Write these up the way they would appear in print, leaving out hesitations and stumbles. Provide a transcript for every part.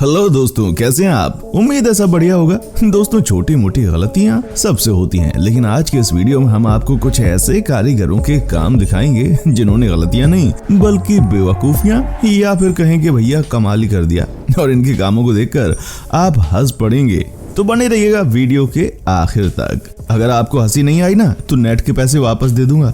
Hello दोस्तों, कैसे हैं आप? उम्मीद है सब बढ़िया होगा। दोस्तों, छोटी मोटी गलतियां सबसे होती हैं, लेकिन आज के इस वीडियो में हम आपको कुछ ऐसे कारीगरों के काम दिखाएंगे जिन्होंने गलतियां नहीं बल्कि बेवकूफियां या फिर कहें कि भैया कमाल ही कर दिया, और इनके कामों को देखकर आप हंस पड़ेंगे। तो बने रहिएगा वीडियो के आखिर तक। अगर आपको हंसी नहीं आई ना तो नेट के पैसे वापस दे दूंगा।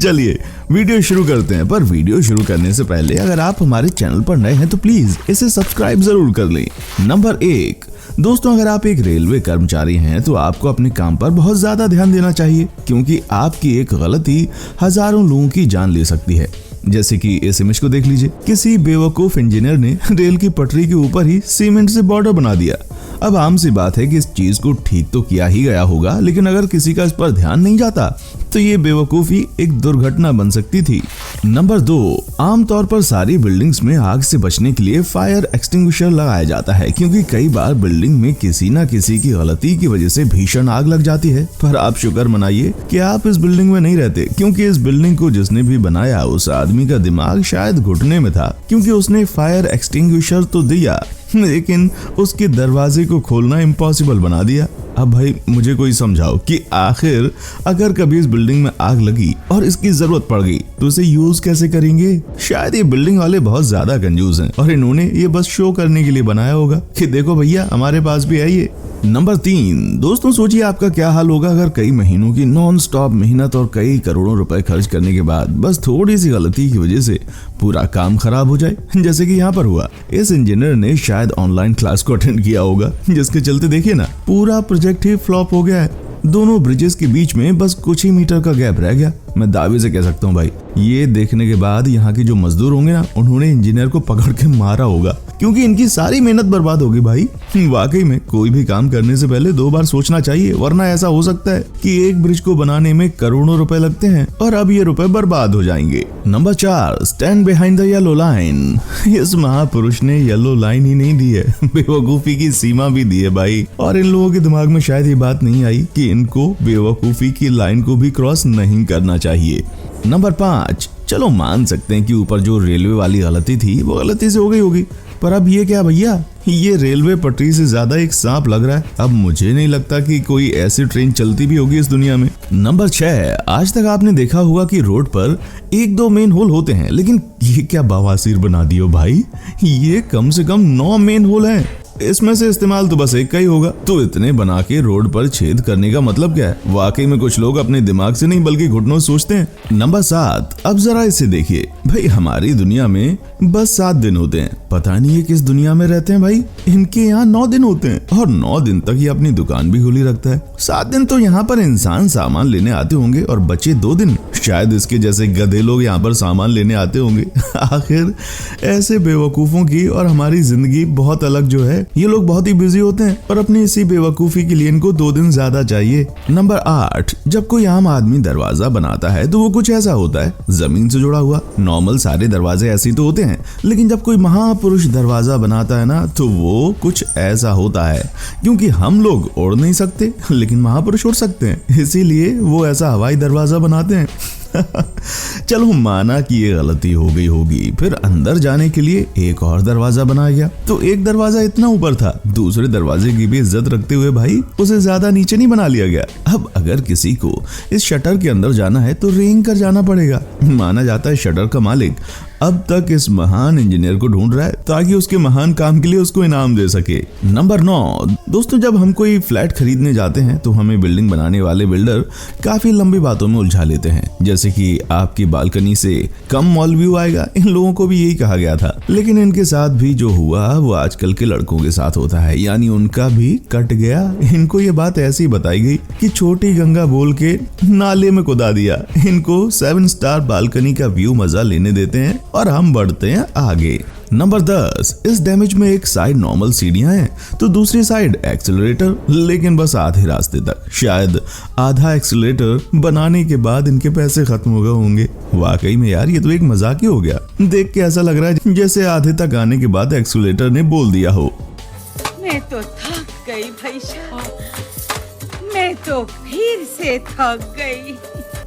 चलिए वीडियो शुरू करते हैं, पर वीडियो शुरू करने से पहले अगर आप हमारे चैनल पर नए हैं तो प्लीज इसे सब्सक्राइब जरूर कर लें। नंबर 1, दोस्तों, अगर आप एक रेलवे कर्मचारी हैं तो आपको अपने काम पर बहुत ज्यादा ध्यान देना चाहिए, क्योंकि आपकी एक गलती हजारों लोगों की जान ले सकती है। जैसे कि इस इमेज को देख लीजिए। किसी बेवकूफ इंजीनियर ने रेल की पटरी के ऊपर ही सीमेंट से बॉर्डर बना दिया। अब आम सी बात है कि इस चीज को ठीक तो किया ही गया होगा, लेकिन अगर किसी का इस पर ध्यान नहीं जाता तो ये बेवकूफी एक दुर्घटना बन सकती थी। नंबर 2, आमतौर पर सारी बिल्डिंग्स में आग से बचने के लिए फायर एक्सटिंग्विशर लगाया जाता है, क्योंकि कई बार बिल्डिंग में किसी न किसी की गलती की वजह से भीषण आग लग जाती है। पर आप शुक्र मनाइए कि आप इस बिल्डिंग में नहीं रहते, क्योंकि इस बिल्डिंग को जिसने भी बनाया उस आदमी का दिमाग शायद घुटने में था, क्योंकि उसने फायर एक्सटिंग्विशर तो दिया लेकिन उसके दरवाजे को खोलना इम्पॉसिबल बना दिया। अब भाई मुझे कोई समझाओ कि आखिर अगर कभी इस बिल्डिंग में आग लगी और इसकी जरूरत पड़ गई तो इसे यूज कैसे करेंगे? शायद ये बिल्डिंग वाले बहुत ज्यादा कंजूस हैं और इन्होंने ये बस शो करने के लिए बनाया होगा कि देखो भैया हमारे पास भी है ये। नंबर 3, दोस्तों, सोचिए आपका क्या हाल होगा अगर कई महीनों की नॉन स्टॉप मेहनत और कई करोड़ों रुपए खर्च करने के बाद बस थोड़ी सी गलती की वजह से पूरा काम खराब हो जाए, जैसे कि यहाँ पर हुआ। इस इंजीनियर ने शायद ऑनलाइन क्लास को अटेंड किया होगा, जिसके चलते देखिए ना पूरा प्रोजेक्ट ही फ्लॉप हो गया है। दोनों ब्रिजेस के बीच में बस कुछ ही मीटर का गैप रह गया। मैं दावे से कह सकता हूँ भाई, ये देखने के बाद यहाँ के जो मजदूर होंगे ना, उन्होंने इंजीनियर को पकड़ के मारा होगा, क्योंकि इनकी सारी मेहनत बर्बाद होगी भाई। वाकई में कोई भी काम करने से पहले 2 बार सोचना चाहिए, वरना ऐसा हो सकता है कि एक ब्रिज को बनाने में करोड़ों रुपए लगते हैं और अब ये रुपए बर्बाद हो जाएंगे। Number 4, stand behind the yellow line. इस महापुरुष ने येलो लाइन ही नहीं दी है, बेवकूफी की सीमा भी दी है भाई। और इन लोगों के दिमाग में शायद ये बात नहीं आई कि इनको बेवकूफी की लाइन को भी क्रॉस नहीं करना चाहिए। नंबर 5, चलो मान सकते हैं कि ऊपर जो रेलवे वाली गलती थी वो गलती से हो गई होगी, पर अब ये क्या भैया, ये रेलवे पटरी से ज्यादा एक सांप लग रहा है। अब मुझे नहीं लगता कि कोई ऐसी ट्रेन चलती भी होगी इस दुनिया में। नंबर 6, आज तक आपने देखा होगा कि रोड पर 1-2 मेन होल होते हैं, लेकिन ये क्या बवासीर बना दियो भाई, ये कम से कम 9 मेन होल हैं। इसमें से इस्तेमाल तो बस एक का ही होगा, तो इतने बना के रोड पर छेद करने का मतलब क्या है? वाकई में कुछ लोग अपने दिमाग से नहीं बल्कि घुटनों से सोचते हैं। नंबर 7, अब जरा इसे देखिए भाई, हमारी दुनिया में बस 7 दिन होते हैं, पता नहीं ये किस दुनिया में रहते हैं भाई। इनके यहाँ 9 दिन होते हैं और 9 दिन तक ये अपनी दुकान भी खुली रखता है। 7 दिन तो यहाँ पर इंसान सामान लेने आते होंगे और बचे 2 दिन शायद इसके जैसे गधे लोग यहाँ पर सामान लेने आते होंगे। आखिर ऐसे बेवकूफों की और हमारी जिंदगी बहुत अलग जो है। ये लोग बहुत ही बिजी होते हैं और अपनी इसी बेवकूफी के लिए इनको 2 दिन ज्यादा चाहिए। नंबर 8, जब कोई आम आदमी दरवाजा बनाता है तो वो कुछ ऐसा होता है, जमीन से जुड़ा हुआ। नॉर्मल सारे दरवाजे ऐसे तो होते हैं, लेकिन जब कोई महापुरुष दरवाजा बनाता है ना तो वो कुछ ऐसा होता है, क्योंकि हम लोग उड़ नहीं सकते लेकिन महापुरुष उड़ सकते हैं, इसीलिए वो ऐसा हवाई दरवाजा बनाते हैं। चलो माना कि ये गलती हो गई होगी, फिर अंदर जाने के लिए एक और दरवाजा बनाया गया, तो एक दरवाजा इतना ऊपर था, दूसरे दरवाजे की भी इज्जत रखते हुए भाई उसे ज्यादा नीचे नहीं बना लिया गया। अब अगर किसी को इस शटर के अंदर जाना है तो रेंग कर जाना पड़ेगा। माना जाता है शटर का मालिक अब तक इस महान इंजीनियर को ढूंढ रहा है ताकि उसके महान काम के लिए उसको इनाम दे सके। नंबर 9, दोस्तों, जब हम कोई फ्लैट खरीदने जाते हैं तो हमें बिल्डिंग बनाने वाले बिल्डर काफी लंबी बातों में उलझा लेते हैं, जैसे कि आपकी बालकनी से कम मॉल व्यू आएगा। इन लोगों को भी यही कहा गया था, लेकिन इनके साथ भी जो हुआ वो आजकल के लड़कों के साथ होता है, यानी उनका भी कट गया। इनको ये बात ऐसी बताई गई कि छोटी गंगा बोल के नाले में कुदा दिया। इनको 7 स्टार बालकनी का व्यू मजा लेने देते हैं और हम बढ़ते हैं आगे। नंबर 10, इस डैमेज में एक साइड नॉर्मल सीढ़ियां हैं तो दूसरी साइड एक्सेलरेटर, लेकिन बस आधे रास्ते तक। शायद आधा एक्सेलरेटर बनाने के बाद इनके पैसे खत्म हो गए होंगे। वाकई में यार ये तो एक मजाक ही हो गया। देख के ऐसा लग रहा है जैसे आधे तक आने के बाद एक्सेलरेटर ने बोल दिया हो, मैं तो थक गई भाई साहब, मैं तो फिर से थक गई।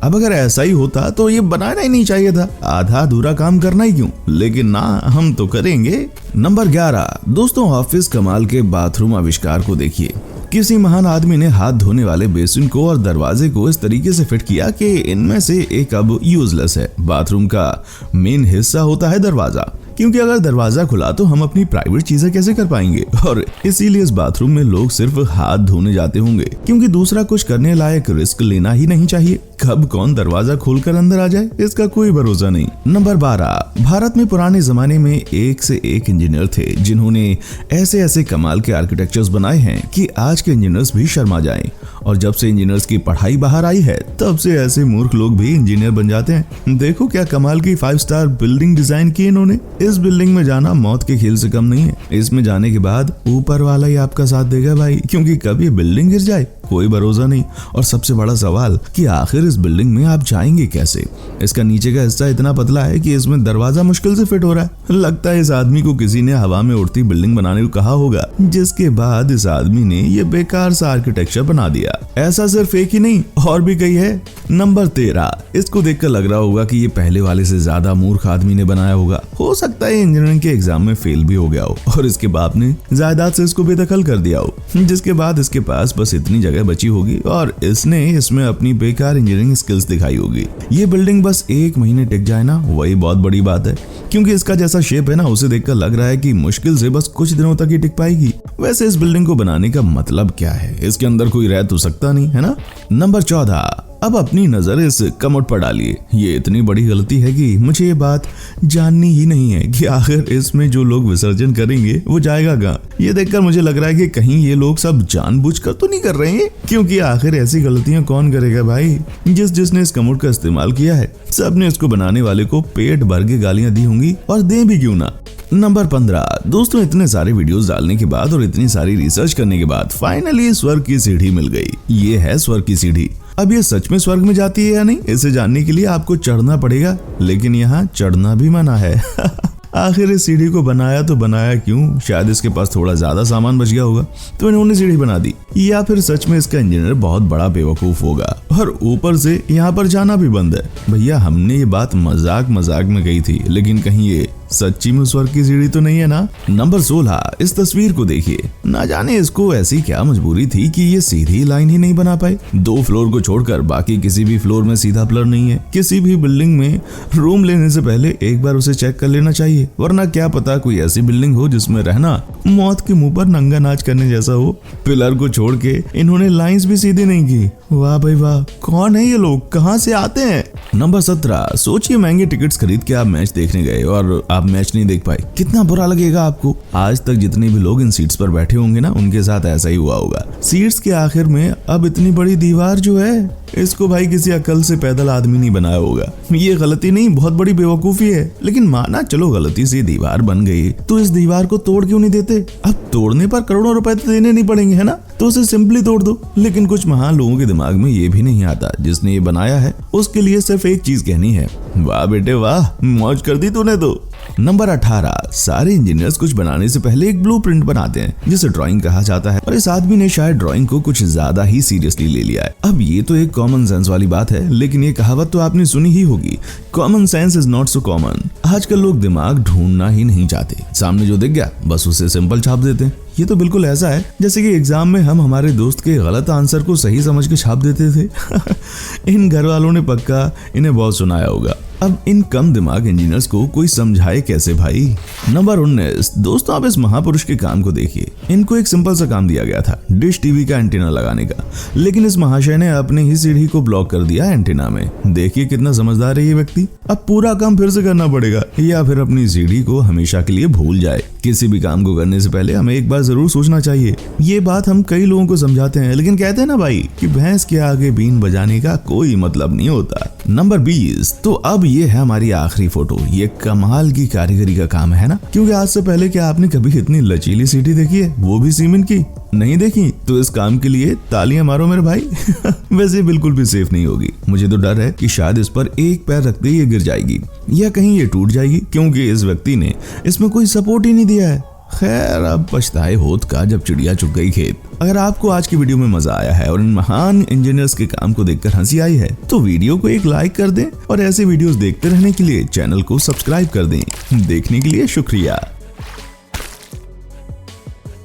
अब अगर ऐसा ही होता तो ये बनाना ही नहीं चाहिए था, आधा अधूरा काम करना ही क्यों, लेकिन ना, हम तो करेंगे। नंबर 11 दोस्तों, हाफिज कमाल के बाथरूम आविष्कार को देखिए। किसी महान आदमी ने हाथ धोने वाले बेसिन को और दरवाजे को इस तरीके से फिट किया कि इनमें से एक अब यूजलेस है। बाथरूम का मेन हिस्सा होता है दरवाजा, क्योंकि अगर दरवाजा खुला तो हम अपनी प्राइवेट चीजें कैसे कर पाएंगे, और इसीलिए इस बाथरूम में लोग सिर्फ हाथ धोने जाते होंगे, क्योंकि दूसरा कुछ करने लायक रिस्क लेना ही नहीं चाहिए। कब कौन दरवाजा खोलकर अंदर आ जाए, इसका कोई भरोसा नहीं। नंबर 12 भारत में पुराने जमाने में एक से एक इंजीनियर थे जिन्होंने ऐसे ऐसे कमाल के आर्किटेक्चर्स बनाए हैं कि आज के इंजीनियर्स भी शर्मा जाएं। और जब से इंजीनियर्स की पढ़ाई बाहर आई है तब से ऐसे मूर्ख लोग भी इंजीनियर बन जाते हैं। देखो क्या कमाल की 5 स्टार बिल्डिंग डिजाइन की इन्होंने। इस बिल्डिंग में जाना मौत के खेल से कम नहीं है। इसमें जाने के बाद ऊपर वाला ही आपका साथ देगा भाई, क्योंकि कब ये बिल्डिंग गिर जाए कोई भरोसा नहीं। और सबसे बड़ा सवाल कि आखिर इस बिल्डिंग में आप जाएंगे कैसे। इसका नीचे का हिस्सा इतना पतला है कि इसमें दरवाजा मुश्किल से फिट हो रहा है। लगता है इस आदमी को किसी ने हवा में उड़ती बिल्डिंग बनाने को कहा होगा, जिसके बाद इस आदमी ने ये बेकार सा आर्किटेक्चर बना दिया। ऐसा सिर्फ एक ही नहीं, और भी कई है। नंबर 13 इसको देखकर लग रहा होगा कि ये पहले वाले से ज्यादा मूर्ख आदमी ने बनाया होगा। हो सकता है इंजीनियरिंग के एग्जाम में फेल भी हो गया हो और इसके बाप ने जायदाद से इसको बेदखल कर दिया हो, जिसके बाद इसके पास बस इतनी जगह बची होगी और इसने इसमें अपनी बेकार इंजीनियरिंग स्किल्स दिखाई होगी। ये बिल्डिंग बस 1 महीने टिक जाए ना, वही बहुत बड़ी बात है, क्योंकि इसका जैसा शेप है ना, उसे देखकर लग रहा है कि मुश्किल से बस कुछ दिनों तक ही टिक पाएगी। वैसे इस बिल्डिंग को बनाने का मतलब क्या है, इसके अंदर कोई रह तो सकता नहीं है ना। नंबर 14 अब अपनी नजर इस कमोड पर डालिए। ये इतनी बड़ी गलती है कि मुझे ये बात जाननी ही नहीं है कि आखिर इसमें जो लोग विसर्जन करेंगे वो जाएगा कहाँ। ये देखकर मुझे लग रहा है कि कहीं ये लोग सब जानबूझकर तो नहीं कर रहे हैं, क्योंकि आखिर ऐसी गलतियां कौन करेगा भाई। जिसने इस कमोड का इस्तेमाल किया है सबने इसको बनाने वाले को पेट भर के गालियां दी होंगी, और दे भी क्यों ना। नंबर 15 दोस्तों, इतने सारे वीडियोस डालने के बाद और इतनी सारी रिसर्च करने के बाद फाइनली स्वर्ग की सीढ़ी मिल गई। ये है स्वर्ग की सीढ़ी। अब ये सच में स्वर्ग में जाती है या नहीं, इसे जानने के लिए आपको चढ़ना पड़ेगा, लेकिन यहाँ चढ़ना भी मना है। आखिर इस सीढ़ी को बनाया तो बनाया क्यों? शायद इसके पास थोड़ा ज्यादा सामान बच गया होगा तो इन्होंने सीढ़ी बना दी, या फिर सच में इसका इंजीनियर बहुत बड़ा बेवकूफ होगा और ऊपर से यहाँ पर जाना भी बंद है। भैया हमने ये बात मजाक में कही थी, लेकिन कहीं ये सच्ची में स्वर्ग की सीढ़ी तो नहीं है ना। नंबर 16 इस तस्वीर को देखिए। ना जाने इसको ऐसी क्या मजबूरी थी कि ये सीधी लाइन ही नहीं बना पाए। 2 फ्लोर को छोड़कर बाकी किसी भी फ्लोर में सीधा पिलर नहीं है। किसी भी बिल्डिंग में रूम लेने से पहले एक बार उसे चेक कर लेना चाहिए, वरना क्या पता कोई ऐसी बिल्डिंग हो जिसमें रहना मौत के मुंह पर नंगा नाच करने जैसा हो। पिलर को छोड़ के इन्होंने लाइंस भी सीधी नहीं की। वाह भाई वाह, कौन है ये लोग, कहाँ से आते हैं। नंबर 17 सोचिए महंगे टिकट्स खरीद के आप मैच देखने गए और आप मैच नहीं देख पाए, कितना बुरा लगेगा आपको। आज तक जितने भी लोग इन सीट्स पर बैठे होंगे ना, उनके साथ ऐसा ही हुआ होगा। सीट्स के आखिर में अब इतनी बड़ी दीवार जो है, इसको भाई किसी अकल से पैदल आदमी नहीं बनाया होगा। ये गलती नहीं, बहुत बड़ी बेवकूफी है। लेकिन माना चलो गलती से दीवार बन गई, तो इस दीवार को तोड़ क्यों नहीं देते। अब तोड़ने पर करोड़ों रुपए तो देने नहीं पड़ेंगे, है ना, तो उसे सिंपली तोड़ दो। लेकिन कुछ महान लोगों के दिमाग में ये भी नहीं आता। जिसने ये बनाया है उसके लिए सिर्फ एक चीज कहनी है, वाह बेटे वाह, मौज कर दी तूने तो। नंबर 18 सारे इंजीनियर्स कुछ बनाने से पहले एक ब्लूप्रिंट बनाते हैं, जिसे ड्राइंग कहा जाता है, और इस आदमी ने शायद ड्राइंग को कुछ ज्यादा ही सीरियसली ले लिया है। अब ये तो एक कॉमन सेंस वाली बात है, लेकिन ये कहावत तो आपने सुनी ही होगी, common sense is not so common. आजकल लोग दिमाग ढूंढना ही नहीं चाहते, सामने जो दिख गया बस उसे सिंपल छाप देते हैं। ये तो बिल्कुल ऐसा है जैसे कि एग्जाम में हम हमारे दोस्त के गलत आंसर को सही समझ के छाप देते थे। इन घर वालों ने पक्का इन्हें बहुत सुनाया होगा। अब इन कम दिमाग इंजीनियर्स को कोई समझाए कैसे भाई। नंबर 19 दोस्तों, आप इस महापुरुष के काम को देखिए। इनको एक सिंपल सा काम दिया गया था, डिश टीवी का एंटीना लगाने का, लेकिन इस महाशय ने अपने ही सीढ़ी को ब्लॉक कर दिया एंटीना में। देखिए कितना समझदार है ये व्यक्ति। अब पूरा काम फिर से करना पड़ेगा, या फिर अपनी सीढ़ी को हमेशा के लिए भूल जाए। किसी भी काम को करने से पहले हमें एक बार जरूर सोचना चाहिए। ये बात हम कई लोगों को समझाते हैं, लेकिन कहते हैं ना भाई कि भैंस के आगे बीन बजाने का कोई मतलब नहीं होता। नंबर 20 तो अब ये है हमारी आखिरी फोटो। ये कमाल की कारीगरी का काम है ना, क्योंकि आज से पहले क्या आपने कभी इतनी लचीली सीढ़ी देखी है, वो भी सीमेंट की? नहीं देखी तो इस काम के लिए तालियां मारो मेरे भाई। वैसे बिल्कुल भी सेफ नहीं होगी। मुझे तो डर है कि शायद इस पर एक पैर रखते ही ये गिर जाएगी या कहीं ये टूट जाएगी, क्योंकि इस व्यक्ति ने इसमें कोई सपोर्ट ही नहीं दिया है। खैर अब पछताए होत का जब चिड़िया चुग गई खेत। अगर आपको आज की वीडियो में मजा आया है और इन महान इंजीनियर्स के काम को देखकर हंसी आई है तो वीडियो को एक लाइक कर दें और ऐसे वीडियोस देखते रहने के लिए चैनल को सब्सक्राइब कर दें। देखने के लिए शुक्रिया।